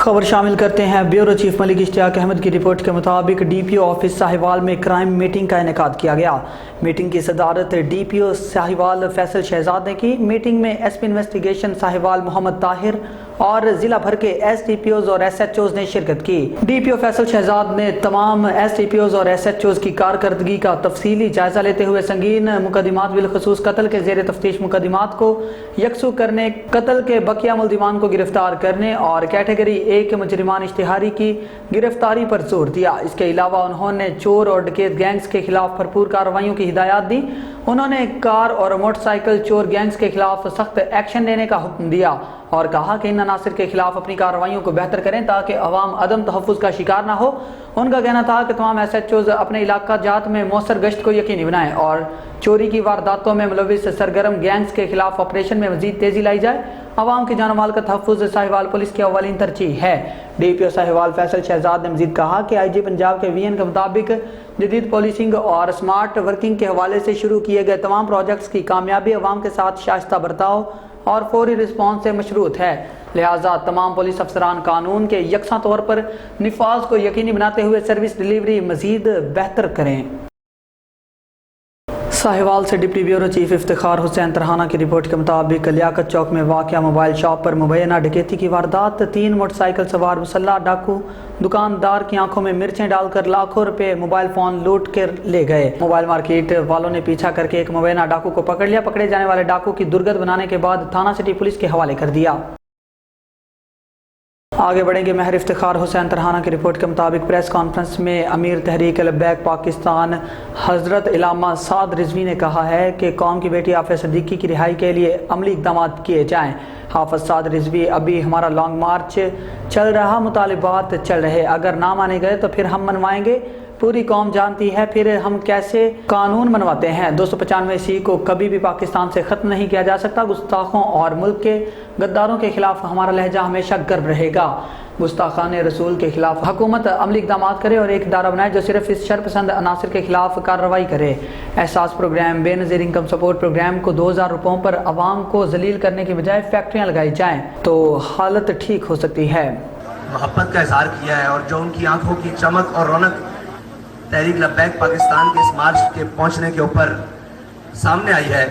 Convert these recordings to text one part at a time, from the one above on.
खबर शामिल करते हैं। ब्यूरो चीफ मलिक इश्तियाक अहमद की रिपोर्ट के मुताबिक DPO ऑफिस साहिवाल में क्राइम मीटिंग का इनेकाद किया गया। मीटिंग की सदारत DPO साहिवाल फैसल शहजाद ने की। मीटिंग में SP इन्वेस्टिगेशन साहिवाल मोहम्मद ताहिर और ज़िला भर के SDPOs और SHOs ने शिरकत की। DPO फैसल शहजाद ने तमाम SDPOs और SHOs की कारकर्दगी का तफसीली जायजा लेते हुए संगीन मुकदमात बिलखसूस कत्ल के ज़ेर तफ्तीश मुकदमात को यकसू करने, कत्ल के बकिया मुल्जिमान को गिरफ्तार करने और कैटेगरी A के मुजरिमान इश्तिहारी की गिरफ्तारी पर जोर दिया। इसके अलावा उन्होंने चोर और डकैत गैंग्स के खिलाफ भरपूर कार्रवाइयों की हिदायत दी। उन्होंने कार और मोटरसाइकिल चोर गैंग्स के खिलाफ सख्त एक्शन लेने का हुक्म दिया और कहा कि इन अनासिर के खिलाफ अपनी कार्रवाइयों को बेहतर करें ताकि अवाम अदम तहफ़्फ़ुज़ का शिकार ना हो। उनका कहना था कि तमाम SHOs अपने इलाका जात में मौसर गश्त को यकीनी बनाएं और चोरी की वारदातों में मुलविस सरगर्म गैंग्स के खिलाफ ऑपरेशन में मज़ीद तेज़ी लाई जाए। अवाम की जान माल का तहफ़्फ़ुज़ साहिवाल पुलिस की अव्वलीन तरजीह है। DPO साहिवाल फैसल शहजाद ने मज़ीद कहा कि IG पंजाब के VN के मुताबिक जदीद पॉलिसिंग और स्मार्ट वर्किंग के हवाले से शुरू किए गए तमाम प्रोजेक्ट्स की कामयाबी अवाम के साथ शाइस्ता बर्ताव और फौरी रिस्पॉन्स से मशरूत है। लिहाजा तमाम पुलिस अफसरान कानून के यकसा तौर पर निफाज को यकीनी बनाते हुए सर्विस डिलीवरी मज़ीद बेहतर करें। साहिवाल से deputy bureau chief Iftikhar Hussain Tarhana की रिपोर्ट के मुताबिक लियाकत चौक में वाक़या मोबाइल शॉप पर मुबैना डकैती की वारदात। 3 मोटरसाइकिल सवार मुसल्लह डाकू दुकानदार की आंखों में मिर्चें डालकर लाखों रुपए मोबाइल फ़ोन लूट कर ले गए। मोबाइल मार्केट वालों ने पीछा करके एक मुबैना डाकू को पकड़ लिया। पकड़े जाने वाले डाकू की दुर्गत बनाने के बाद थाना सिटी पुलिस के हवाले कर दिया। आगे बढ़ेंगे। महर इफ्तिखार हुसैन तरहाना की रिपोर्ट के मुताबिक प्रेस कॉन्फ्रेंस में अमीर तहरीक लब्बैक पाकिस्तान हज़रत इलामा साद रिजवी ने कहा है कि कौम की बेटी हाफ़िज़ सिद्दीकी की रिहाई के लिए अमली इक़दाम किए जाएँ। हाफ़िज़ साद रिजवी अभी हमारा लॉन्ग मार्च चल रहा, मुतालिबात चल रहे, अगर ना माने गए तो फिर हम मनवाएंगे। पूरी कौम जानती है फिर हम कैसे कानून मनवाते हैं। 295C को कभी भी पाकिस्तान से ख़त्म नहीं किया जा सकता। गुस्ताखों और मुल्क के गद्दारों के खिलाफ हमारा लहजा हमेशा गर्व रहेगा। गुस्ताखान रसूल के खिलाफ हुकूमत अमली इक़दाम करे और एक इदारा बनाए जो सिर्फ इस शरपसंद अनासिर के खिलाफ कार्रवाई करे। Ehsaas programme, Benazir income support programme को 2000 रुपयों पर आवाम को जलील करने की बजाय फैक्ट्रियाँ लगाई जाएँ तो हालत ठीक हो सकती है। मोहब्बत का इजहार किया है और जो उनकी आंखों की चमक और रौनक तहरीक लब्बैक पाकिस्तान के इस मार्च के पहुंचने के ऊपर सामने आई है,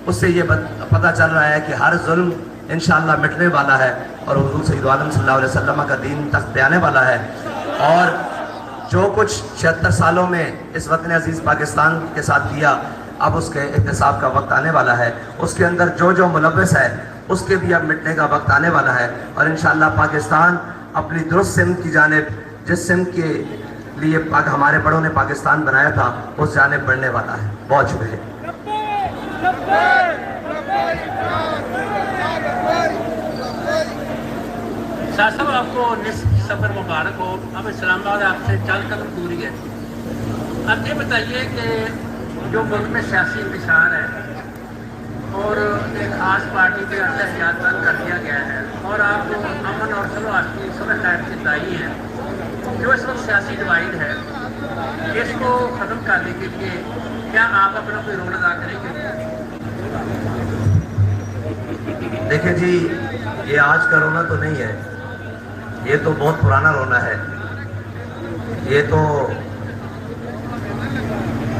उससे ये पता चल रहा है कि हर जुल्म इंशाअल्लाह मिटने वाला है और हुज़ूर सय्यद आलम सल्लल्लाहु अलैहि वसल्लम का दीन तख्त पे आने वाला है। और जो कुछ 76 सालों में इस वतन अजीज़ पाकिस्तान के साथ किया, अब उसके इख्तिसाब का वक्त आने वाला है। उसके अंदर जो जो मुलव्वस है उसके भी अब मिटने का वक्त आने वाला है और इंशाअल्लाह पाकिस्तान अपनी दुरुस्त सिमत की जानिब, जिस सिमत के लिए हमारे बड़ों ने पाकिस्तान बनाया था, उस जानिब बढ़ने वाला है। बहुत शुक्रिया। शाह साहब, आपको सफ़र मुबारक हो। अब इस्लामाबाद आपसे 4 कदम दूरी है। अब ये बताइए कि जो मुल्क में सियासी इंतशार है और एक ख़ास पार्टी के अंदर एहतियात कर दिया गया है और आप अमन और सलाह की सुलह खैर के दाई हैं, जो इस वक्त सियासी डिवाइड है, इसको ख़त्म करने के लिए क्या आप अपना कोई रोल अदा करेंगे? देखिए जी, ये आज का रोना तो नहीं है, ये तो बहुत पुराना रोना है। ये तो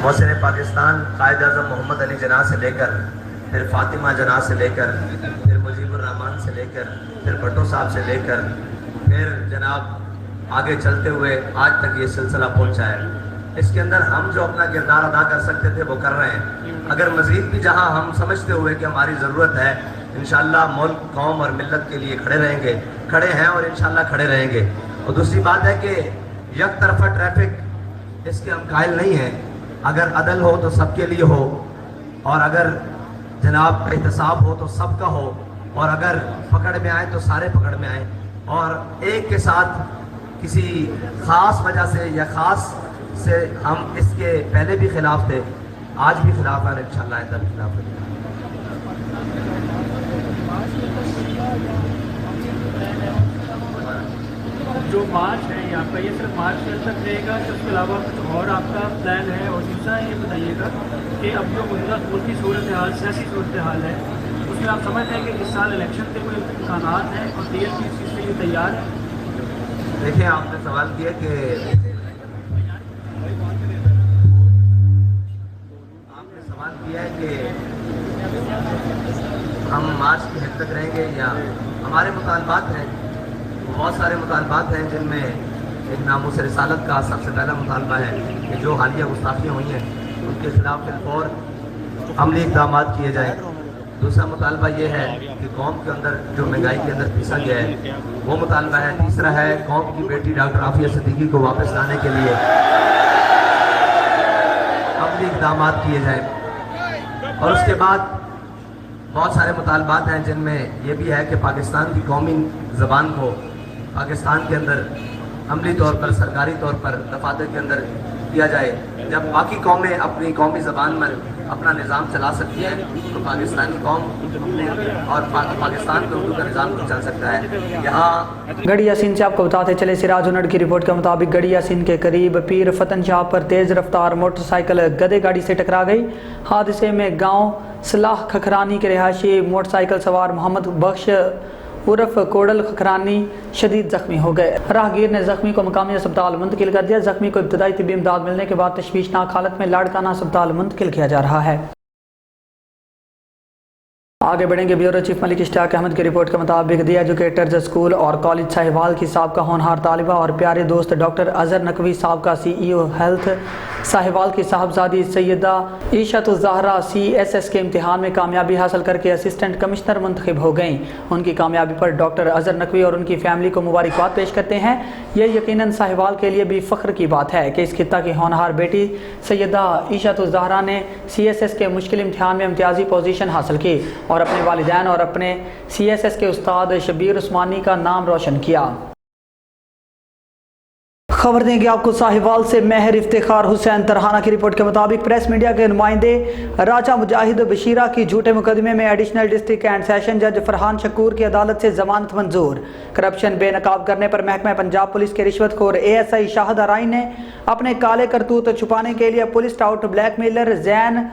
मौसम पाकिस्तान कायद आज़म मोहम्मद अली जना से लेकर फिर फातिमा जना से लेकर फिर मुजीबुर रहमान से लेकर फिर भट्टो साहब से लेकर फिर जनाब आगे चलते हुए आज तक ये सिलसिला पहुंचा है। इसके अंदर हम जो अपना किरदार अदा कर सकते थे वो कर रहे हैं। अगर मज़ीद भी जहां हम समझते हुए कि हमारी ज़रूरत है, इंशाअल्लाह मुल्क, कौम और मिल्लत के लिए खड़े रहेंगे, खड़े हैं और इंशाअल्लाह खड़े रहेंगे। और दूसरी बात है कि एक तरफा ट्रैफिक, इसके हम कायल नहीं हैं। अगर अदल हो तो सबके लिए हो और अगर जनाब एहतसाब हो तो सबका हो और अगर पकड़ में आए तो सारे पकड़ में आए और एक के साथ किसी ख़ास वजह से या ख़ास से हम इसके पहले भी खिलाफ थे, आज भी खिलाफ है, इंशाअल्लाह आइंदा भी खिलाफ है। जो मार्च है यहाँ पर, ये सिर्फ मार्च तक रहेगा कि उसके अलावा कुछ और आपका प्लान है? और दूसरा ये बताइएगा कि अब जो मौजूदा मुल्क की सूरत हाल, सियासी सूरत हाल है, उसमें आप समझते हैं कि इस साल इलेक्शन के कोई इम्कान हैं और DLP इस चीज़ के लिए तैयार है? देखिए, आपने सवाल किया कि हम मार्च की हद तक रहेंगे या हमारे मुतालबात हैं, बहुत सारे मुतालबात हैं जिनमें एक नामूस रिसालत का सबसे पहला मुतालबा है कि जो हालिया गुस्ताखियाँ हुई हैं उनके खिलाफ फिलफौर अमली इक़दाम किए जाएँ। दूसरा मुतालबा ये है कि कौम के अंदर जो महंगाई के अंदर पीसा गया है वो मुतालबा है। तीसरा है कौम की बेटी डॉक्टर आफिया सिद्दीकी को वापस लाने के लिए अमली इक़दाम किए जाएँ। और उसके बाद बहुत सारे मुतालबात हैं जिनमें ये भी है कि पाकिस्तान की कौमी ज़बान को पाकिस्तान के अंदर अमली तौर पर सरकारी तौर पर दफातर के अंदर किया जाए। जब बाकी कौमें अपनी कौमी ज़बान में अपना निज़ाम चला सकती है तो पाकिस्तानी कौम और पाकिस्तान में उर्दू का निज़ाम चल सकता है। यहाँ गढ़ी यासीन से आपको बताते चले, सिराज उनड़ की रिपोर्ट के मुताबिक गढ़ी यासीन के करीब पीर फतन शाह पर तेज़ रफ्तार मोटरसाइकिल गधे गाड़ी से टकरा गई। हादसे में गांव सलाह खखरानी के रिहायशी मोटरसाइकिल सवार मोहम्मद बख्श उर्फ कोडल खखरानी शदीद जख्मी हो गए। राहगीर ने जख्मी को मकामी अस्पताल मुंतकिल कर दिया। जख्मी को इब्तदाई तिब्बी इमदाद मिलने के बाद तशवीशनाक हालत में लाड़काना अस्पताल मुंतकिल किया जा रहा है। आगे बढ़ेंगे। ब्यूरो चीफ मलिक इश्तियाक अहमद की रिपोर्ट के मुताबिक दी एजुकेटर्स स्कूल और कॉलेज साहिवाल की साबका होनहार तालिबा और प्यारे दोस्त डॉक्टर अजहर नकवी साबका CEO हेल्थ साहिवाल की साहबजादी सैयदा ईशतुज़्ज़हरा CSS के इम्तिहान में कामयाबी हासिल करके असिस्टेंट कमिश्नर मुंतखब हो गईं। उनकी कामयाबी पर डॉक्टर अजहर नकवी और उनकी फैमिली को मुबारकबाद पेश करते हैं। यह यकीनन साहिवाल के लिए भी फ़ख्र की बात है कि इस खित्ता की होनहार बेटी सैयदा ईशतुज़्ज़हरा ने CSS के मुश्किल इम्तिहान में इम्तियाजी पोजीशन हासिल की और अपने वालिदैन और अपने CSS के उस्ताद शबीर उस्मानी का नाम रोशन किया। खबर देंगे आपको साहिवाल से महर इफ्तिखार हुसैन तरहाना की रिपोर्ट के मुताबिक प्रेस मीडिया के नुमाइंदे राजा मुजाहिद बशीरा की झूठे मुकदमे में एडिशनल डिस्ट्रिक्ट एंड सेशन जज फरहान शकूर की अदालत से जमानत मंजूर। करप्शन बेनकाब करने पर महकमा पंजाब पुलिस के रिश्वतखोर ASI शाहिद अराई ने अपने काले करतूत छुपाने के लिए police taut blackmailer Jain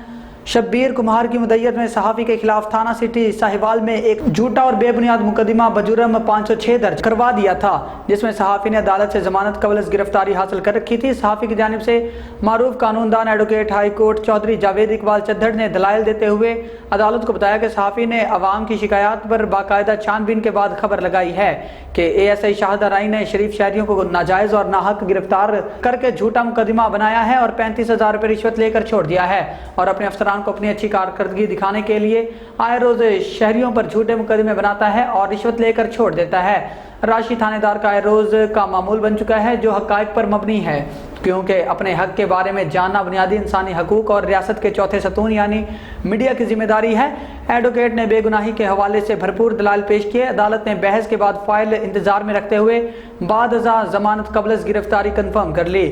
Shabbir Kumar की मुद्दत में सहाफ़ी के खिलाफ थाना सिटी साहिवाल में एक झूठा और बेबुनियाद मुकदमा बजुर्म 506 दर्ज करवा दिया था, जिसमें सहाफ़ी ने अदालत से जमानत कबल गिरफ्तारी हासिल कर रखी थी। सहाफ़ी की जानिब से मारूफ कानूनदान advocate high court Chaudhry Javed Iqbal Chaddar ने दलाइल देते हुए अदालत को बताया कि सहाफ़ी ने अवाम की शिकायत पर बाकायदा छानबीन के बाद खबर लगाई है कि ASI शाहिद अराई ने शरीफ शहरियों को नाजायज़ और नाहक गिरफ्तार करके झूठा मुकदमा बनाया है और 35,000 रुपये रिश्वत लेकर छोड़ दिया है और अपने अफसरान को अपनी अच्छी कारकर्दगी दिखाने के लिए आए रोज शहरियों पर झूठे मुकदमे बनाता है और रिश्वत लेकर छोड़ देता है। राशि थानेदार का आए रोज का मामूल बन चुका है जो हकायक पर मबनी है, क्योंकि अपने हक के बारे में जानना बुनियादी इंसानी हकूक और रियासत के चौथे सतून यानी मीडिया की जिम्मेदारी है। एडवोकेट ने बेगुनाही के हवाले से भरपूर दलाल पेश किए। अदालत ने बहस के बाद फाइल इंतजार में रखते हुए बाद जमानत कबल गिरफ्तारी कंफर्म कर ली।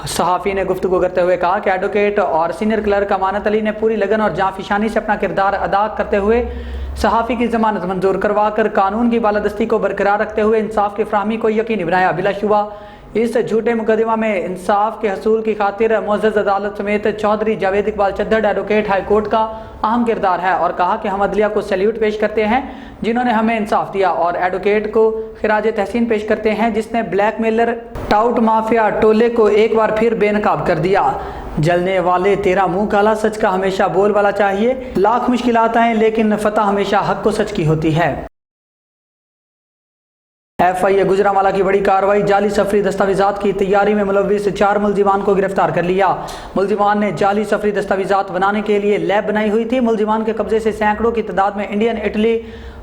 सहाफ़ी ने गुफ्तगू करते हुए कहा कि एडवोकेट और सीनियर क्लर्क अमानत अली ने पूरी लगन और जांफिशानी से अपना किरदार अदा करते हुए सहाफ़ी की जमानत मंजूर करवा कर कानून की बालादस्ती को बरकरार रखते हुए इंसाफ की फराहमी को यकीनी बनाया। बिलाशुबा इस झूठे मुकदमा में इंसाफ के हसूल की खातिर मुअज़्ज़ज़ अदालत समेत Chaudhry Javed Iqbal Chaddar advocate high court का अहम किरदार है और कहा कि हम अदलिया को सैल्यूट पेश करते हैं जिन्होंने हमें इंसाफ दिया और एडवोकेट को खिराज तहसीन पेश करते हैं जिसने ब्लैकमेलर टाउट माफिया टोले को एक बार फिर बेनकाब कर दिया। जलने वाले तेरा मुंह काला, सच का हमेशा बोल वाला चाहिए। लाख मुश्किलात आएं लेकिन फतह हमेशा हक को सच की होती है। FIA गुजरांवाला की बड़ी कार्रवाई, जाली सफरी दस्तावेजात की तैयारी में मुलव्विस 4 मुलजिमान को गिरफ्तार कर लिया। मुलजिमान ने जाली सफरी दस्तावेजात बनाने के लिए लैब बनाई हुई थी। मुलजिमान के कब्जे से सैकड़ों की तादाद में इंडियन, इटली,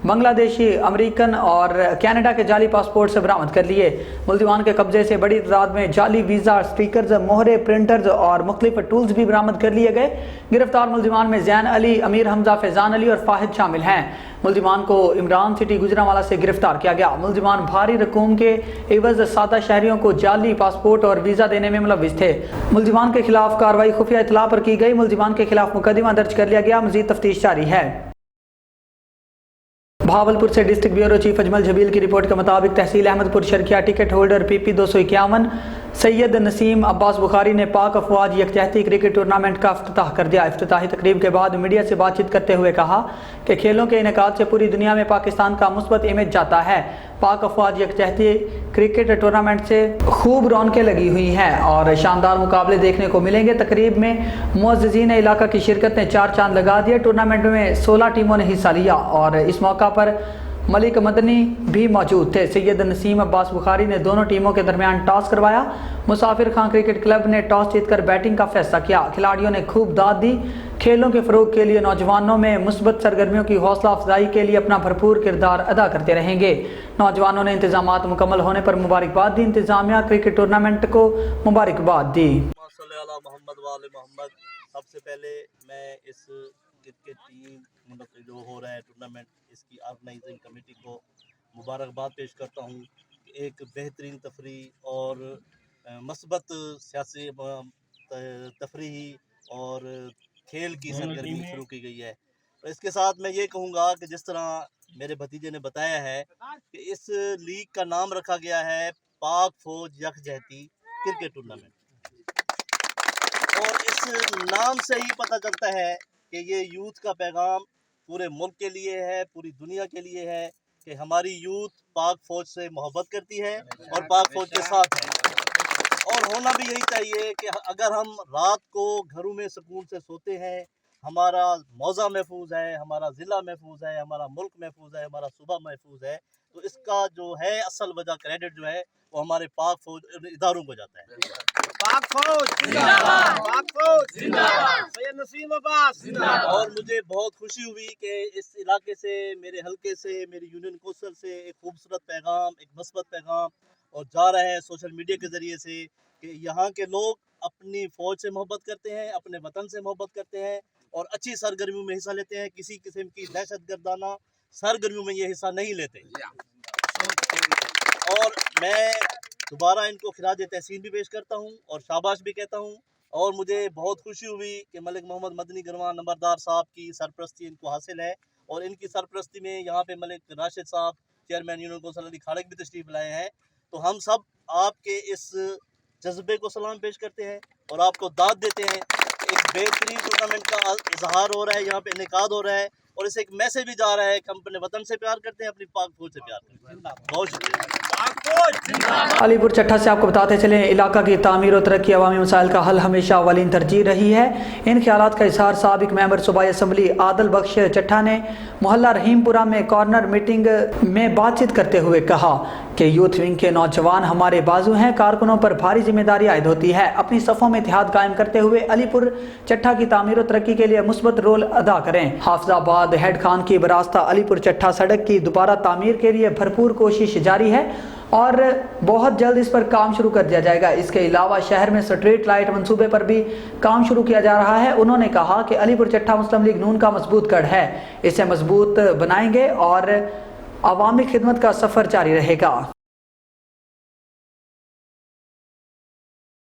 बांग्लादेशी, अमेरिकन और कनाडा के जाली पासपोर्ट से बरामद कर लिए। मुलजिमान के कब्जे से बड़ी तादाद में जाली वीज़ा, स्टिकर्स, मोहरे, प्रिंटर्स और मुख्तलिफ टूल्स भी बरामद कर लिए गए। गिरफ्तार मुलजिमान में जैन अली, अमीर हमजा, फैजान अली और फाहिद शामिल हैं। मुलजिमान को इमरान सिटी गुजरांवाला से गिरफ्तार किया गया। मुलजिमान भारी रकूम के एवज सादा शहरियों को जाली पासपोर्ट और वीज़ा देने में मुलव्विस थे। मुलजिमान के खिलाफ कार्रवाई खुफिया इतला पर की गई। मुलजिमान के खिलाफ मुकदमा दर्ज कर लिया गया। मजीद तफ्तीश जारी है। भावलपुर से district bureau chief Ajmal Jabeel की रिपोर्ट के मुताबिक तहसील Ahmedpur Sharqia ticket holder PP 251 Syed Naseem Abbas Bukhari ने पाक अफवाज यकजहती क्रिकेट टूर्नामेंट का इफ्तिताह कर दिया। इफ्तिताही तकरीब के बाद मीडिया से बातचीत करते हुए कहा कि खेलों के इनेकाद से पूरी दुनिया में पाकिस्तान का मुस्बत इमेज जाता है। पाक अफवाज यकजहती क्रिकेट टूर्नामेंट से खूब रौनकें लगी हुई हैं और शानदार मुकाबले देखने को मिलेंगे। तकरीब में मुअज़्ज़िज़ीन इलाका की शिरकत ने चार चांद लगा दिए। टूर्नामेंट में 16 टीमों ने हिस्सा लिया और इस मौका पर मलिक मदनी भी मौजूद थे। सैयद नसीम अब्बास बुखारी ने दोनों टीमों के दरमियान टॉस करवाया। मुसाफिर खां क्रिकेट क्लब ने टॉस जीतकर बैटिंग का फैसला किया। खिलाड़ियों ने खूब दाद दी। खेलों के फ़रोग के लिए नौजवानों में मुस्बत सरगर्मियों की हौसला अफजाई के लिए अपना भरपूर किरदार अदा करते रहेंगे। नौजवानों ने इंतजामात मुकम्मल होने पर मुबारकबाद दी। इंतजामिया क्रिकेट टूर्नामेंट को मुबारकबाद दी। सबसे पहले मैं इस क्रिकेट टीम मतलब जो हो रहा है टूर्नामेंट, इसकी ऑर्गेनाइजिंग कमेटी को मुबारकबाद पेश करता हूँ। एक बेहतरीन तफरी और मस्बत सियासी तफरी और खेल की सरगर्मी शुरू की गई है। और इसके साथ मैं ये कहूँगा कि जिस तरह मेरे भतीजे ने बताया है कि इस लीग का नाम रखा गया है पाक फौज यकजहती क्रिकेट टूर्नामेंट, और इस नाम से ही पता चलता है कि ये यूथ का पैगाम पूरे मुल्क के लिए है, पूरी दुनिया के लिए है कि हमारी यूथ पाक फौज से मोहब्बत करती है और पाक फौज के साथ है। और होना भी यही चाहिए कि अगर हम रात को घरों में सुकून से सोते हैं, हमारा मौज़ा महफूज है, हमारा ज़िला महफूज है, हमारा मुल्क महफूज है, हमारा सूबा महफूज है, तो इसका जो है असल वजह क्रेडिट जो है वो हमारे पाक फौज इदारों को जाता है। पाक फौज जिंदाबाद, पाक फौज जिंदाबाद, सैयद नसीम अब्बास जिंदाबाद। और मुझे बहुत खुशी हुई कि इस इलाके से, मेरे हलके से, मेरी यूनियन कौंसिल से एक खूबसूरत पैगाम, एक मस्बत पैगाम और जा रहा है सोशल मीडिया के ज़रिए से कि यहाँ के लोग अपनी फ़ौज से मोहब्बत करते हैं, अपने वतन से मोहब्बत करते हैं और अच्छी सरगर्मियों में हिस्सा लेते हैं। किसी किस्म की दहशत गर्दाना सरगर्मियों में ये हिस्सा नहीं लेते। और मैं दोबारा इनको खिराज तहसीन भी पेश करता हूँ और शाबाश भी कहता हूँ। और मुझे बहुत खुशी हुई कि मलिक मोहम्मद मदनी गरवान नंबरदार साहब की सरपरस्ती इनको हासिल है और इनकी सरपरस्ती में यहाँ पे मलिक राशिद साहब चेयरमैन यूनियन कौंसिल अली खाड़क भी तशरीफ लाए हैं। तो हम सब आपके इस जज्बे को सलाम पेश करते हैं और आपको दाद देते हैं। एक बेहतरीन टूर्नामेंट का इजहार हो रहा है, यहाँ पे इनेकाद हो रहा है और इसे एक मैसेज भी जा रहा है कि हम अपने वतन से प्यार करते हैं, अपनी पाक फौज से प्यार करते हैं। बहुत शुक्रिया। अलीपुर चट्ठा से आपको बताते चलें, इलाका की तामीर और तरक्की अवामी मसाइल का हल हमेशा अवलीन तरजीह रही है। इन ख्यालात का इजहार साबिक मेंबर सूबाई असम्बली आदल बख्श चट्ठा ने मोहल्ला रहीमपुरा में कॉर्नर मीटिंग में बातचीत करते हुए कहा कि यूथ विंग के नौजवान हमारे बाजू हैं। कारकुनों पर भारी जिम्मेदारी आयद होती है। अपनी सफ़ों में इत्तेहाद कायम करते हुए अलीपुर चट्ठा की तामीर और तरक्की के लिए मुस्बत रोल अदा करें। हाफिजाबाद हेड खान की बरास्ता अलीपुर चट्ठा सड़क की दोबारा तामीर के लिए भरपूर कोशिश जारी है और बहुत जल्द इस पर काम शुरू कर दिया जाएगा। इसके अलावा शहर में स्ट्रीट लाइट मंसूबे पर भी काम शुरू किया जा रहा है। उन्होंने कहा कि अलीपुर चट्ठा मुस्लिम लीग नून का मजबूत गढ़ है, इसे मजबूत बनाएंगे और अवामी खिदमत का सफ़र जारी रहेगा।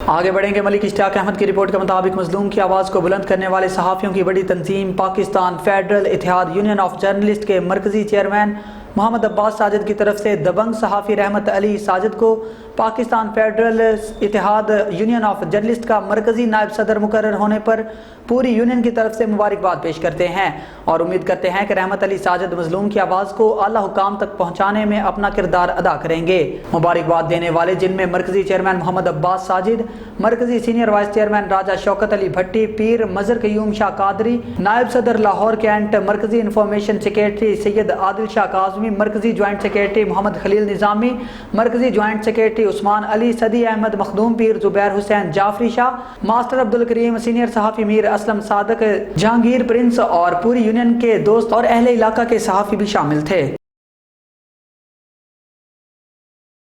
आगे बढ़ेंगे। मलिक इश्तियाक अहमद की रिपोर्ट के मुताबिक मजलूम की आवाज़ को बुलंद करने वाले सहाफ़ियों की बड़ी तंजीम पाकिस्तान फेडरल इत्तेहाद यूनियन ऑफ जर्नलिस्ट के मरकजी चेयरमैन मोहम्मद अब्बास साजिद की तरफ से दबंग सहाफ़ी रहमत अली साजिद को पाकिस्तान फेडरल इत्तेहाद यूनियन ऑफ जर्नलिस्ट का मरकजी नायब सदर मुकर्रर होने पर पूरी यूनियन की तरफ से मुबारकबाद पेश करते हैं और उम्मीद करते हैं कि रहमत अली साजिद मजलूम की आवाज़ को आला हुकाम तक पहुँचाने में अपना किरदार अदा करेंगे। मुबारकबाद देने वाले जिनमें मरकजी चेयरमैन मोहम्मद अब्बास साजिद, मरकजी सीनियर वाइस चेयरमैन राजा शौकत अली भट्टी, पीर मजर कयूम शाह कादरी, नायब सदर लाहौर कैंट, मरकजी इंफॉर्मेशन सेक्रेटरी सैयद आदिल शाह काज़मी, मरकजी ज्वाइंट सेक्रेटरी मोहम्मद खलील निज़ामी, मरकजी ज्वाइंट सेक्रेटरी उस्मान अली, सदी अहमद मखदूम पीर, जुबैर हुसैन जाफरी शाह, मास्टर अब्दुल करीम, सीनियर सहाफ़ी मीर असलम सादक, जहांगीर प्रिंस और पूरी यूनियन के दोस्त और अहले इलाका के सहाफ़ी भी शामिल थे।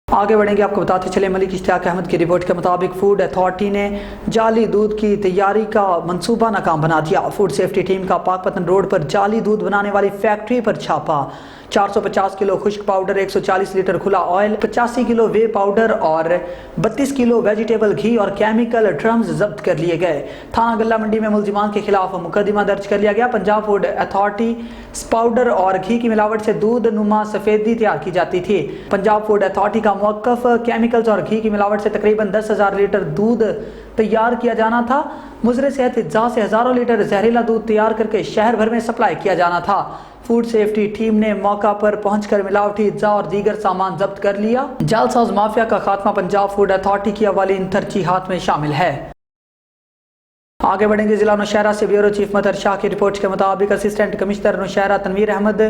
आगे बढ़ेंगे। आपको बताते चले, मलिक इश्तियाक अहमद की रिपोर्ट के मुताबिक फूड अथॉरिटी ने जाली दूध की तैयारी का मंसूबा नाकाम बना दिया। फूड सेफ्टी टीम का पाकपतन रोड पर जाली दूध बनाने वाली फैक्ट्री पर छापा। 450 किलो खुश्क पाउडर, 140 लीटर खुला ऑयल, 85 किलो वे पाउडर और 32 किलो वेजिटेबल घी और केमिकल ड्रम्स जब्त कर लिए गए। थाना गल्ला मंडी में मुलजिमान के खिलाफ मुकदमा दर्ज कर लिया गया। पंजाब फूड अथॉरिटी पाउडर और घी की मिलावट से दूध नुमा सफेदी तैयार की जाती थी। पंजाब फूड अथॉरिटी का मौकफ केमिकल्स और घी की मिलावट से तकरीबन 10,000 लीटर दूध तैयार किया जाना था। मुजरे सेहत इज्जा से हजारों लीटर जहरीला दूध तैयार करके शहर भर में सप्लाई किया जाना था। फूड सेफ्टी टीम ने मौका पर पहुंचकर मिलावटी इज्जा और दीगर सामान जब्त कर लिया। जालसाज माफिया का खात्मा पंजाब फूड अथॉरिटी की अवालीन तरजीहात में शामिल है। आगे बढ़ेंगे। जिला नौशहरा से ब्यूरो चीफ मदर शाह की रिपोर्ट के मुताबिक असिस्टेंट कमिश्नर नौशहरा तनवीर अहमद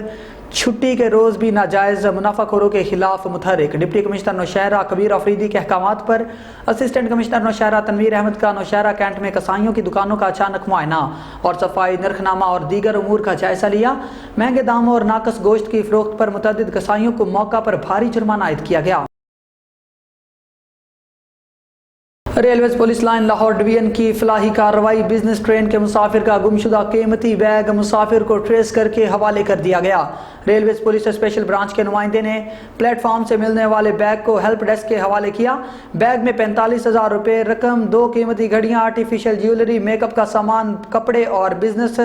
छुट्टी के रोज भी नाजायज मुनाफाखोरों के खिलाफ मुतहरिक। डिप्टी कमिश्नर नौशहरा कबीर अफरीदी के अहकामात पर असिस्टेंट कमिश्नर नौशहरा तनवीर अहमद का नौशहरा कैंट में कसाईयों की दुकानों का अचानक मुआयना और सफाई, नरखनामा और दीगर उमूर का जायजा लिया। महंगे दामों और नाकस गोश्त की फरोख्त पर मुतअद्दिद कसाईयों को मौका पर भारी जुर्माना आयद किया गया। Railway police line Lahore division की फलाही कार्रवाई। बिजनेस ट्रेन के मुसाफिर का गुमशुदा कीमती बैग मुसाफिर को ट्रेस करके हवाले कर दिया गया। रेलवे पुलिस स्पेशल ब्रांच के नुमाइंदे ने प्लेटफॉर्म से मिलने वाले बैग को हेल्प डेस्क के हवाले किया। बैग में 45,000 रुपये रकम, 2 कीमती घड़ियां, आर्टिफिशियल ज्वेलरी, मेकअप का सामान, कपड़े और बिजनेस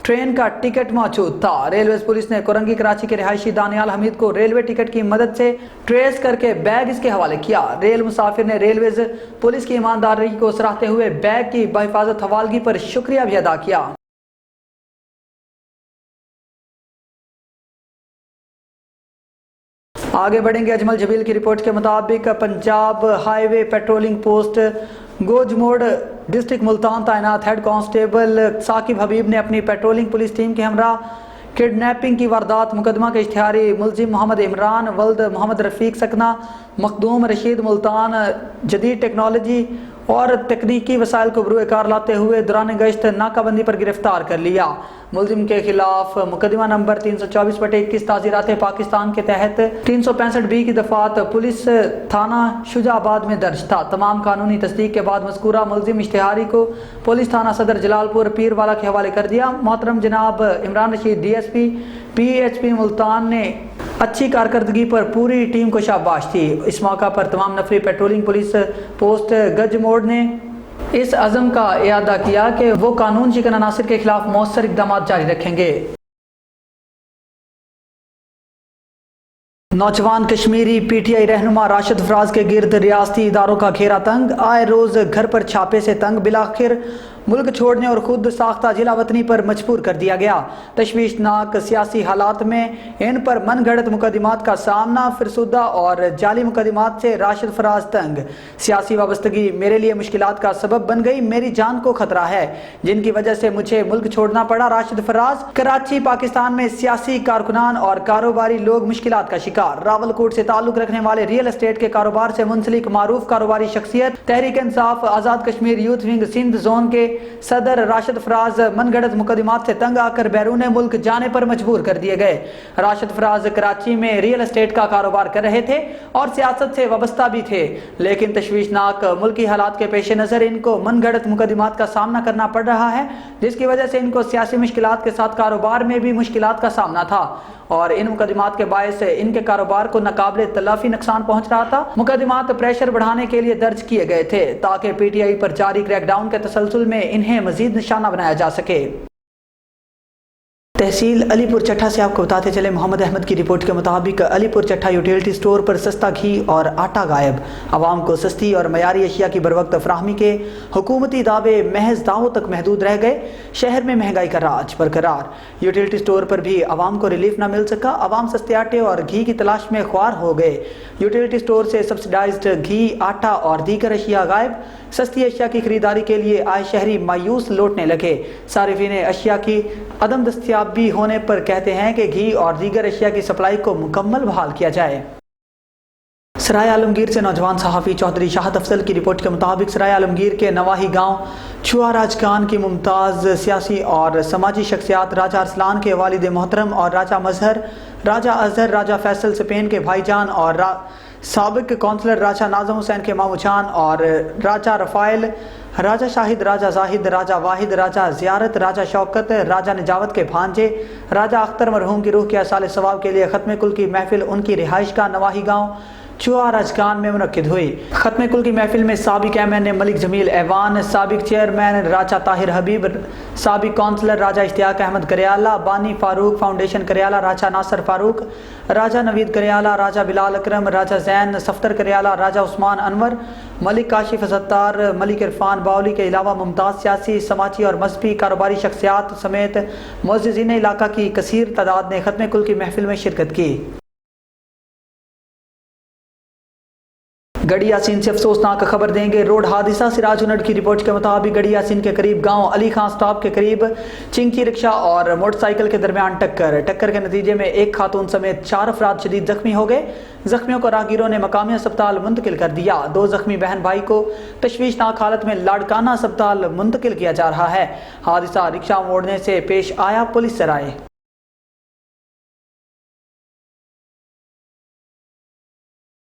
ट्रेन का टिकट मौजूद था। रेलवे पुलिस ने कोरंगी कराची के रिहायशी दानियाल हमीद को रेलवे टिकट की मदद से ट्रेस करके बैग इसके हवाले किया। रेल मुसाफिर ने रेलवे पुलिस की ईमानदारी को सराहते हुए बैग की बहिफाजत हवालगी पर शुक्रिया भी अदा किया। आगे बढ़ेंगे। अजमल जबील की रिपोर्ट के मुताबिक Punjab highway patrolling post Gojmor district Multan तैनात हेड कांस्टेबल साकिब हबीब ने अपनी पेट्रोलिंग पुलिस टीम के हमरा किडनैपिंग की वारदात मुकदमा के इश्तिहारी मुलजिम मोहम्मद इमरान वल्द मोहम्मद रफीक सकना मखदूम रशीद मुल्तान जदीद टेक्नोलॉजी और तकनीकी वसाइल को बरूए कार लाते हुए दौरान गश्त नाकाबंदी पर गिरफ्तार कर लिया। मुलजिम के खिलाफ मुकदमा नंबर 324/21 ताज़ीरात पाकिस्तान के तहत 365B की दफात पुलिस थाना शुजाबाद में दर्ज था। तमाम कानूनी तस्दीक के बाद मज़कूरा मुलजिम इश्तिहारी को पुलिस थाना सदर जलालपुर पीरवाला के हवाले कर दिया। मोहतरम जनाब इमरान रशीद DSP PHP मुल्तान ने अच्छी कारकर्दगी पर पूरी टीम को शाबाश थी। इस मौका पर तमाम नफरी पेट्रोलिंग पुलिस पोस्ट गजमोड़ ने इस अज़म का इयादा किया कि वो कानून शिकन अनासिर के खिलाफ मौसर इक़दाम जारी रखेंगे। नौजवान कश्मीरी PTI रहनुमा राशिद फराज के गिर्द रियासती इदारों का घेरा तंग। आए रोज घर पर छापे से तंग, बिलाखिर मुल्क छोड़ने और खुद साख्ता जिला वतनी पर मजबूर कर दिया गया। तशवीशनाक सियासी हालात में इन पर मन गढ़ंत मुकदमात का सामना, फिरसुदा और जाली मुकदमात से राशिद फराज तंग। सियासी वाबस्तगी मेरे लिए मुश्किलात का सबब बन गई, मेरी जान को खतरा है जिनकी वजह से मुझे मुल्क छोड़ना पड़ा। राशिद फराज कराची पाकिस्तान में सियासी कारकुनान और कारोबारी लोग मुश्किलात का शिकार। रावलकोट से ताल्लुक रखने वाले रियल एस्टेट के कारोबार से मुंसलिक मारूफ कारोबारी शख्सियत Tehreek Insaf Azad Kashmir youth wing Sindh zone के सदर राशिद फराज मनगढ़ंत मुकदमात से तंग आकर बैरून मुल्क जाने पर मजबूर कर दिए गए। राशिद फराज कराची में रियल एस्टेट का कारोबार कर रहे थे और सियासत से वाबस्ता भी थे, लेकिन तशवीशनाक मुल्की हालात के पेश नज़र इनको मनगढ़ंत मुकदमात का सामना करना पड़ रहा है, जिसकी वजह से इनको सियासी मुश्किलात के साथ कारोबार में भी मुश्किलात का सामना था और इन मुकदमात के बायस इनके कारोबार को नाकाबिले तलाफी नुकसान पहुंच रहा था। मुकदमात प्रेशर बढ़ाने के लिए दर्ज किए गए थे ताकि PTI पर जारी क्रैकडाउन के तसलसल में इन्हें मजीद निशाना बनाया जा सके। तहसील अलीपुर चट्ठा से आपको बताते चले, मोहम्मद अहमद की रिपोर्ट के मुताबिक अलीपुर चट्ठा यूटिलिटी स्टोर पर सस्ता घी और आटा गायब। आवाम को सस्ती और मयारी अशिया की बरवक्त फराहमी के हुकूमती दावे महज दावों तक महदूद रह गए। शहर में महंगाई का राज बरकरार। यूटिलिटी स्टोर पर भी आवाम को रिलीफ न मिल सका। आवाम सस्ते आटे और घी की तलाश में ख्वार हो गए। यूटिलिटी स्टोर से सब्सिडाइज्ड घी, आटा और दीगर अशिया गायब। सस्ती अशिया की खरीदारी के लिए आए शहरी मायूस लौटने लगे। सारिफीन अशिया की अदम दस्तयाबी होने पर कहते हैं कि घी और दीगर अशिया की सप्लाई को मुकम्मल बहाल किया जाए। सराय आलमगीर से नौजवान सहाफ़ी चौधरी शाहद अफजल की रिपोर्ट के मुताबिक सराय आलमगीर के नवाही गांव छुआराज खान की मुमताज़ सियासी और समाजी शख्सियात राजा अरसलान के वालिद मोहतरम और राजा अजहर राजा फैसल स्पेन के भाईजान और साबिक कौंसलर राजा नाज़म हुसैन के मामू जान और राजा रफ़ाइल راجہ شاہد، راجہ زاہد، راجہ واحد، راجہ زیارت، راجہ شوکت، راجہ نجاوت کے بھانجے راجہ اختر مرحوم کی روح کے اصال ثواب کے لیے ختم کل کی محفل ان کی رہائش گاہ نواحی گاؤں چوہا راجگان میں منعقد ہوئی۔ ختم کل کی محفل میں سابق ایم این اے ملک جمیل ایوان، سابق چیئرمین راجہ طاہر حبیب، سابق کونسلر راجہ اشتیاق احمد کریالہ، بانی فاروق فاؤنڈیشن کریالہ راجہ ناصر فاروق، راجہ نوید کریالہ، راجہ بلال اکرم، راجہ زین صفتر کریالہ، راجہ عثمان انور، ملک کاشف ستار، ملک عرفان باولی کے علاوہ ممتاز سیاسی، سماجی اور مذہبی کاروباری شخصیات سمیت معززین علاقہ کی کثیر تعداد نے ختم کل کی محفل میں شرکت کی۔ گڑھی یاسین سے افسوسناک خبر دیں گے، روڈ حادثہ۔ سراج ہنڈ کی رپورٹ کے مطابق گڑھی یاسین کے قریب گاؤں علی خان سٹاپ کے قریب چنکی رکشہ اور موٹر سائیکل کے درمیان ٹکر کے نتیجے میں ایک خاتون سمیت 4 افراد شدید زخمی ہو گئے۔ زخمیوں کو راہگیروں نے مقامی اسپتال منتقل کر دیا۔ 2 زخمی بہن بھائی کو تشویشناک حالت میں لاڑکانہ اسپتال منتقل کیا جا رہا ہے۔ حادثہ رکشہ موڑنے سے پیش آیا، پولیس سے رائے